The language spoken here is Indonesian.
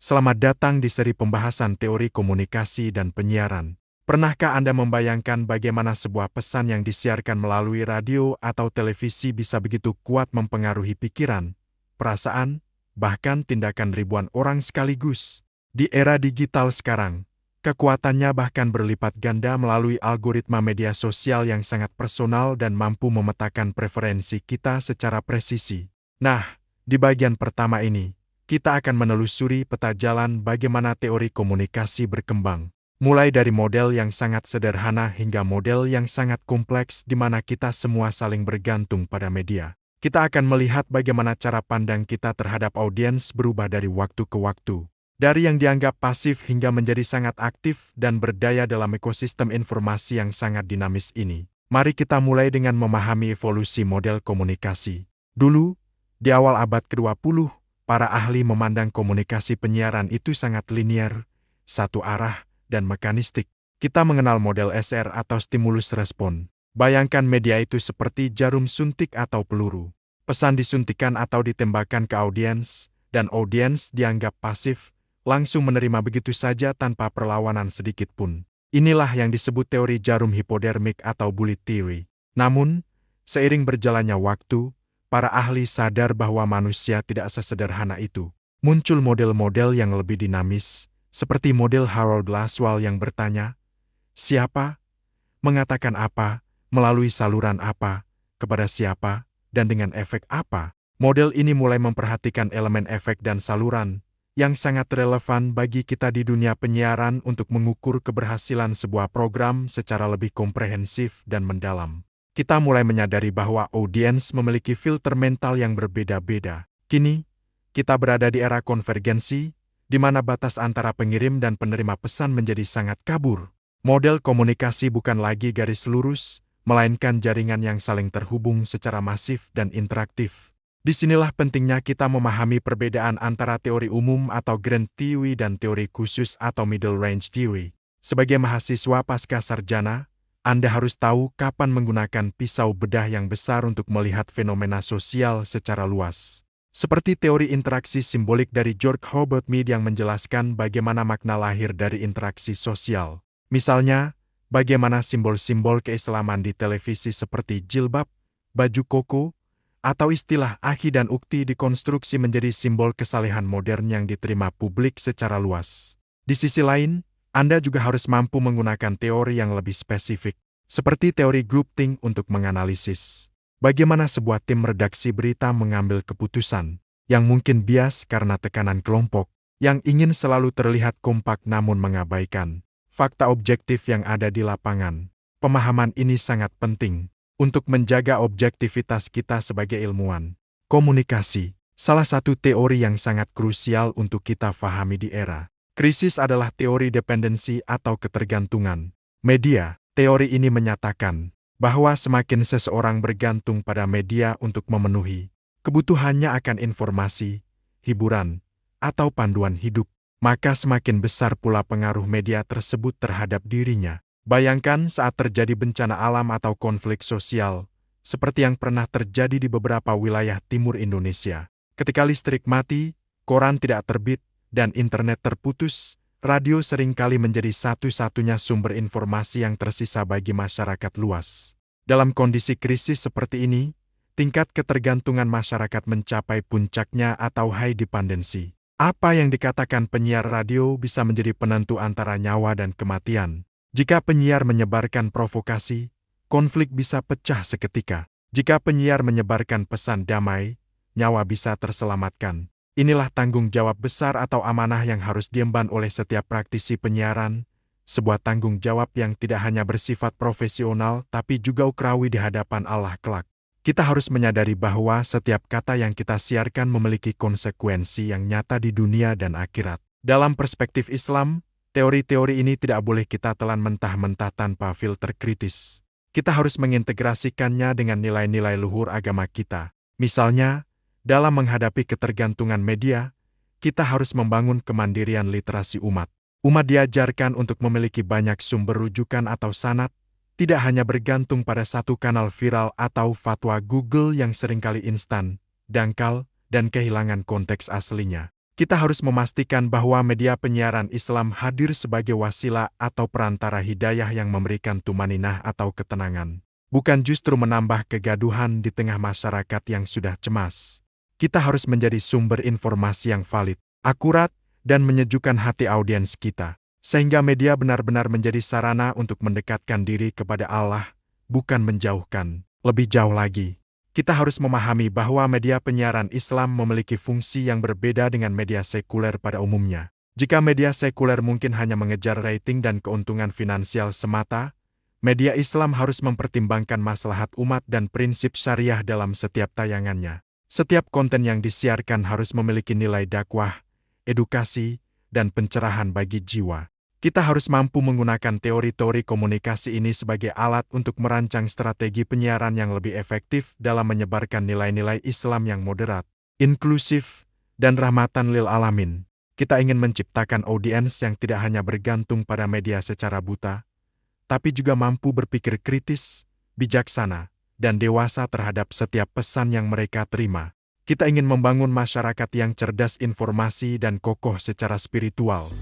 Selamat datang di seri pembahasan teori komunikasi dan penyiaran. Pernahkah Anda membayangkan bagaimana sebuah pesan yang disiarkan melalui radio atau televisi bisa begitu kuat mempengaruhi pikiran, perasaan, bahkan tindakan ribuan orang sekaligus? Di era digital sekarang, kekuatannya bahkan berlipat ganda melalui algoritma media sosial yang sangat personal dan mampu memetakan preferensi kita secara presisi. Nah, di bagian pertama ini, kita akan menelusuri peta jalan bagaimana teori komunikasi berkembang, mulai dari model yang sangat sederhana hingga model yang sangat kompleks di mana kita semua saling bergantung pada media. Kita akan melihat bagaimana cara pandang kita terhadap audiens berubah dari waktu ke waktu, dari yang dianggap pasif hingga menjadi sangat aktif dan berdaya dalam ekosistem informasi yang sangat dinamis ini. Mari kita mulai dengan memahami evolusi model komunikasi. Dulu, di awal abad ke-20, para ahli memandang komunikasi penyiaran itu sangat linier, satu arah, dan mekanistik. Kita mengenal model SR atau stimulus respon. Bayangkan media itu seperti jarum suntik atau peluru. Pesan disuntikan atau ditembakkan ke audiens, dan audiens dianggap pasif, langsung menerima begitu saja tanpa perlawanan sedikit pun. Inilah yang disebut teori jarum hipodermik atau bullet theory. Namun, seiring berjalannya waktu, para ahli sadar bahwa manusia tidak sesederhana itu. Muncul model-model yang lebih dinamis, seperti model Harold Lasswell yang bertanya, siapa, mengatakan apa, melalui saluran apa, kepada siapa, dan dengan efek apa. Model ini mulai memperhatikan elemen efek dan saluran, yang sangat relevan bagi kita di dunia penyiaran untuk mengukur keberhasilan sebuah program secara lebih komprehensif dan mendalam. Kita mulai menyadari bahwa audiens memiliki filter mental yang berbeda-beda. Kini, kita berada di era konvergensi, di mana batas antara pengirim dan penerima pesan menjadi sangat kabur. Model komunikasi bukan lagi garis lurus, melainkan jaringan yang saling terhubung secara masif dan interaktif. Disinilah pentingnya kita memahami perbedaan antara teori umum atau grand theory dan teori khusus atau middle range theory. Sebagai mahasiswa pasca sarjana, Anda harus tahu kapan menggunakan pisau bedah yang besar untuk melihat fenomena sosial secara luas. Seperti teori interaksi simbolik dari George Herbert Mead yang menjelaskan bagaimana makna lahir dari interaksi sosial. Misalnya, bagaimana simbol-simbol keislaman di televisi seperti jilbab, baju koko, atau istilah akhi dan ukti dikonstruksi menjadi simbol kesalehan modern yang diterima publik secara luas. Di sisi lain, Anda juga harus mampu menggunakan teori yang lebih spesifik, seperti teori groupthink untuk menganalisis bagaimana sebuah tim redaksi berita mengambil keputusan yang mungkin bias karena tekanan kelompok, yang ingin selalu terlihat kompak namun mengabaikan fakta objektif yang ada di lapangan. Pemahaman ini sangat penting untuk menjaga objektivitas kita sebagai ilmuwan komunikasi. Salah satu teori yang sangat krusial untuk kita pahami di era krisis adalah teori dependensi atau ketergantungan media. Teori ini menyatakan bahwa semakin seseorang bergantung pada media untuk memenuhi kebutuhannya akan informasi, hiburan, atau panduan hidup, maka semakin besar pula pengaruh media tersebut terhadap dirinya. Bayangkan saat terjadi bencana alam atau konflik sosial, seperti yang pernah terjadi di beberapa wilayah timur Indonesia. Ketika listrik mati, koran tidak terbit, dan internet terputus, radio seringkali menjadi satu-satunya sumber informasi yang tersisa bagi masyarakat luas. Dalam kondisi krisis seperti ini, tingkat ketergantungan masyarakat mencapai puncaknya atau high dependency. Apa yang dikatakan penyiar radio bisa menjadi penentu antara nyawa dan kematian. Jika penyiar menyebarkan provokasi, konflik bisa pecah seketika. Jika penyiar menyebarkan pesan damai, nyawa bisa terselamatkan. Inilah tanggung jawab besar atau amanah yang harus diemban oleh setiap praktisi penyiaran, sebuah tanggung jawab yang tidak hanya bersifat profesional tapi juga ukrawi di hadapan Allah kelak. Kita harus menyadari bahwa setiap kata yang kita siarkan memiliki konsekuensi yang nyata di dunia dan akhirat. Dalam perspektif Islam, teori-teori ini tidak boleh kita telan mentah-mentah tanpa filter kritis. Kita harus mengintegrasikannya dengan nilai-nilai luhur agama kita. Misalnya, dalam menghadapi ketergantungan media, kita harus membangun kemandirian literasi umat. Umat diajarkan untuk memiliki banyak sumber rujukan atau sanad, tidak hanya bergantung pada satu kanal viral atau fatwa Google yang seringkali instan, dangkal, dan kehilangan konteks aslinya. Kita harus memastikan bahwa media penyiaran Islam hadir sebagai wasilah atau perantara hidayah yang memberikan tumaninah atau ketenangan, bukan justru menambah kegaduhan di tengah masyarakat yang sudah cemas. Kita harus menjadi sumber informasi yang valid, akurat, dan menyejukkan hati audiens kita, sehingga media benar-benar menjadi sarana untuk mendekatkan diri kepada Allah, bukan menjauhkan. Lebih jauh lagi, kita harus memahami bahwa media penyiaran Islam memiliki fungsi yang berbeda dengan media sekuler pada umumnya. Jika media sekuler mungkin hanya mengejar rating dan keuntungan finansial semata, media Islam harus mempertimbangkan maslahat umat dan prinsip syariah dalam setiap tayangannya. Setiap konten yang disiarkan harus memiliki nilai dakwah, edukasi, dan pencerahan bagi jiwa. Kita harus mampu menggunakan teori-teori komunikasi ini sebagai alat untuk merancang strategi penyiaran yang lebih efektif dalam menyebarkan nilai-nilai Islam yang moderat, inklusif, dan rahmatan lil alamin. Kita ingin menciptakan audiens yang tidak hanya bergantung pada media secara buta, tapi juga mampu berpikir kritis, bijaksana, dan dewasa terhadap setiap pesan yang mereka terima. Kita ingin membangun masyarakat yang cerdas informasi dan kokoh secara spiritual.